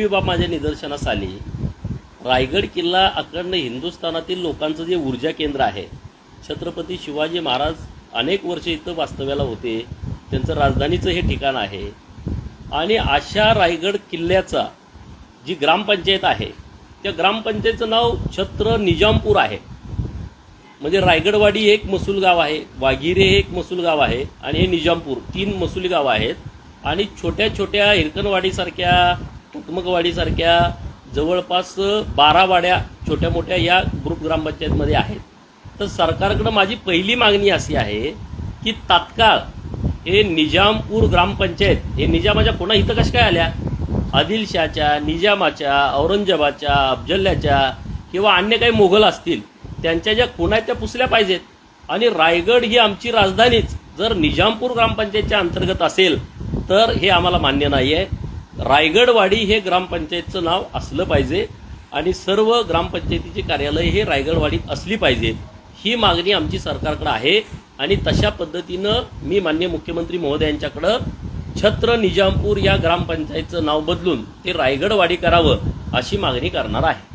बाब माझ्या निदर्शनास आली, रायगड किल्ला अखंड हिंदुस्थानातील लोकांचं जे ऊर्जा केंद्र आहे, छत्रपती शिवाजी महाराज अनेक वर्ष इथं वास्तव्याला होते, त्यांचं राजधानीचं हे ठिकाण आहे। आणि अशा रायगड किल्ल्याचा जी ग्रामपंचायत आहे त्या ग्रामपंचायतचं नाव छत्र निजामपूर आहे। म्हणजे रायगडवाडी एक महसूल गाव आहे, वाघिरे हे एक महसूल गाव आहे आणि हे निजामपूर, 3 महसूली गाव आहेत। आणि छोट्या छोट्या हिरकणवाडीसारख्या, टुकमकवाडीसारख्या जवळपास 12 वाड्या छोट्या मोठ्या या ग्रुप ग्रामपंचायतमध्ये आहेत। तर सरकारकडे माझी पहिली मागणी अशी आहे की तात्काळ हे निजामपूर ग्रामपंचायत, हे निजामाच्या खुणा इथं कशा काय आल्या, आदिलशाहच्या, निजामाच्या, औरंगजेबाच्या, अफजलच्या किंवा अन्य काही मोगल असतील त्यांच्या ज्या खुणा आहेत त्या पुसल्या पाहिजेत। आणि रायगड ही आमची राजधानीच जर निजामपूर ग्रामपंचायतच्या अंतर्गत असेल तर हे आम्हाला मान्य नाही आहे। रायगडवाडी हे ग्रामपंचायतचं नाव असलं पाहिजे आणि सर्व ग्रामपंचायतीची कार्यालय हे रायगडवाडीत असली पाहिजेत, ही मागणी आमची सरकारकडे आहे। आणि तशा पद्धतीनं मी माननीय मुख्यमंत्री महोदयांच्याकडे छत्र निजामपूर या ग्रामपंचायतचं नाव बदलून ते रायगडवाडी करावं अशी मागणी करणार आहे।